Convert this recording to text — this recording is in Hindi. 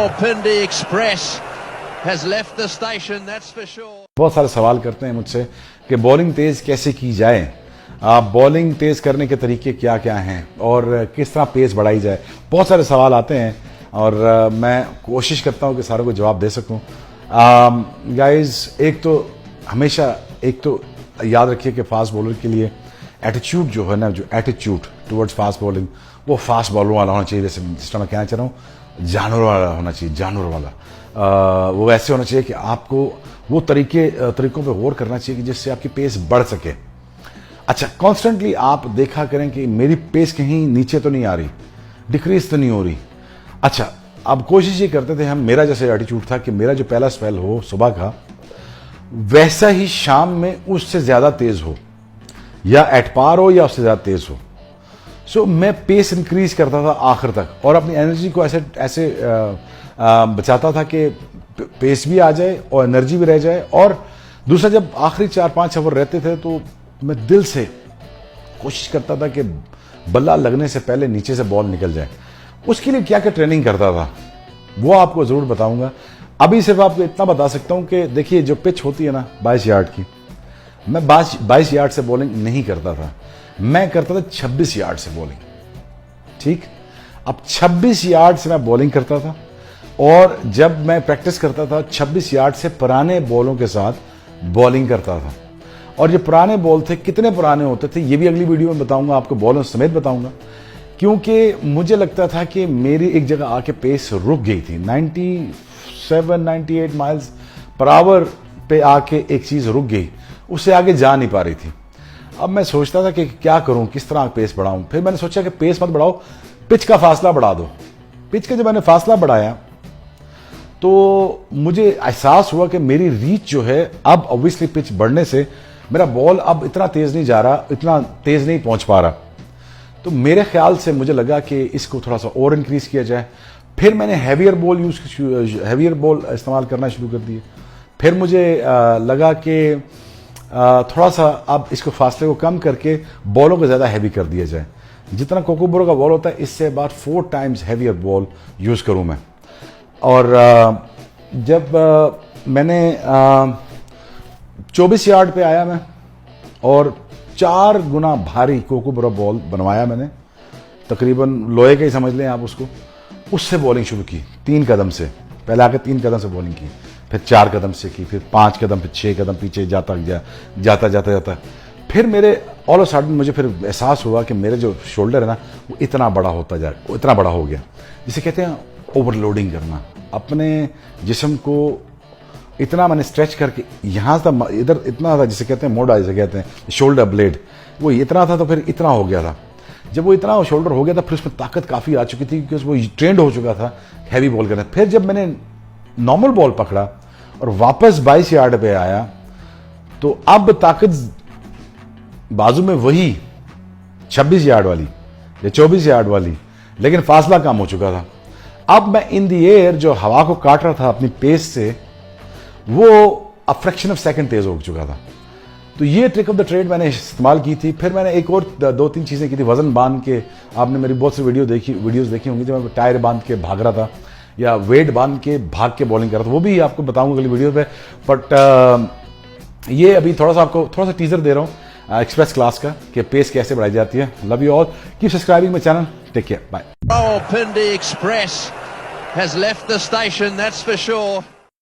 Rawalpindi Express has left the station, that's for sure. बहुत सारे सवाल करते हैं मुझसे कि बॉलिंग तेज कैसे की जाए, बॉलिंग तेज करने के तरीके क्या क्या हैं और किस तरह पेस बढ़ाई जाए। बहुत सारे सवाल आते हैं और मैं कोशिश करता हूं कि सारों को जवाब दे सकूं। गाइस, एक तो याद रखिए कि फास्ट बॉलर के लिए एटीट्यूड जो है ना, जो एटीट्यूड टुवर्ड्स फास्ट बॉलिंग, वो फास्ट बॉलर वाला होना चाहिए। जैसे जिस तरह मैं कहना चाह रहा हूँ, जानवर वाला होना चाहिए, जानवर वाला। वो ऐसे होना चाहिए कि आपको वो तरीकों पे गौर करना चाहिए कि जिससे आपकी पेस बढ़ सके। अच्छा, कॉन्स्टेंटली आप देखा करें कि मेरी पेस कहीं नीचे तो नहीं आ रही, डिक्रीज तो नहीं हो रही। अच्छा, अब कोशिश ये करते थे हम, मेरा जैसे एटीट्यूड था कि मेरा जो पहला स्पेल हो सुबह का, वैसा ही शाम में उससे ज्यादा तेज हो, या एट पार हो या उससे ज्यादा तेज हो। सो मैं पेस इंक्रीज करता था आखिर तक और अपनी एनर्जी को ऐसे बचाता था कि पेस भी आ जाए और एनर्जी भी रह जाए। और दूसरा, जब आखिरी 4-5 ओवर रहते थे तो मैं दिल से कोशिश करता था कि बल्ला लगने से पहले नीचे से बॉल निकल जाए। उसके लिए क्या क्या ट्रेनिंग करता था वो आपको जरूर बताऊंगा। अभी सिर्फ आपको इतना बता सकता हूं कि देखिए, जो पिच होती है ना 22 यार्ड की, मैं 22 यार्ड से बॉलिंग नहीं करता था, मैं करता था 26 यार्ड से बॉलिंग। ठीक, अब 26 यार्ड से मैं बॉलिंग करता था और जब मैं प्रैक्टिस करता था 26 यार्ड से पुराने बॉलों के साथ बॉलिंग करता था। और ये पुराने बॉल थे, कितने पुराने होते थे ये भी अगली वीडियो में बताऊंगा, आपको बॉलों समेत बताऊंगा। क्योंकि मुझे लगता था कि मेरी एक जगह आके पेस रुक गई थी, 97-98 माइल्स पर आवर पे आके एक चीज रुक गई, उससे आगे जा नहीं पा रही थी। अब मैं सोचता था कि क्या करूं, किस तरह पेस बढ़ाऊं। फिर मैंने सोचा कि पेस मत बढ़ाओ, पिच का फासला बढ़ा दो। पिच का जब मैंने फासला बढ़ाया तो मुझे एहसास हुआ कि मेरी रीच जो है, अब ऑब्वियसली पिच बढ़ने से मेरा बॉल अब इतना तेज नहीं जा रहा, इतना तेज नहीं पहुंच पा रहा। तो मेरे ख्याल से मुझे लगा कि इसको थोड़ा सा और इंक्रीज किया जाए। फिर मैंने हैवियर बॉल इस्तेमाल करना शुरू कर दिए। फिर मुझे लगा कि थोड़ा सा अब इसको फासले को कम करके बॉलों को ज्यादा हैवी कर दिया जाए। जितना कोकोबोरो का बॉल होता है, इससे about 4 times heavier ball use करूं मैं। और जब मैंने 24 यार्ड पे आया मैं और 4 गुना भारी कोकोबोरो बॉल बनवाया मैंने, तकरीबन लोहे का ही समझ लें आप उसको। उससे बॉलिंग शुरू की 3 कदम से, पहले आके 3 कदम से बॉलिंग की, फिर 4 कदम से की, फिर 5 कदम, फिर 6 कदम पीछे जाता। फिर मेरे ऑल ऑफ सडन मुझे फिर एहसास हुआ कि मेरे जो शोल्डर है ना, वो इतना बड़ा हो गया। जिसे कहते हैं ओवरलोडिंग करना। अपने जिस्म को इतना मैंने स्ट्रेच करके यहां तक, इधर इतना था, जिसे कहते हैं मोडा, जिसे कहते हैं शोल्डर ब्लेड, वो इतना था तो फिर इतना हो गया था। जब वो इतना शोल्डर हो गया था, फिर उसमें ताकत काफी आ चुकी थी क्योंकि वो ट्रेंड हो चुका था हैवी बॉल करना। फिर जब मैंने नॉर्मल बॉल पकड़ा और वापस 22 यार्ड पे आया, तो अब ताकत बाजू में वही 26 यार्ड वाली या 24 यार्ड वाली, लेकिन फासला कम हो चुका था। अब मैं इन द एयर जो हवा को काट रहा था अपनी पेस से, वो अ फ्रैक्शन ऑफ सेकंड तेज हो चुका था। तो ये ट्रिक ऑफ द ट्रेड मैंने इस्तेमाल की थी। फिर मैंने एक और 2-3 चीजें की थी। वजन बांध के, आपने मेरी बहुत सी वीडियोस देखी होंगी जब मैं टायर बांध के भाग रहा था या वेट बांध के भाग के बॉलिंग कर रहा था, वो भी आपको बताऊंगा अगली वीडियो पे। बट ये अभी थोड़ा सा टीजर दे रहा हूं एक्सप्रेस क्लास का कि पेस कैसे बढ़ाई जाती है। Love you all, keep subscribing my channel, take care, bye. Rawalpindi Express has left the station, that's for sure.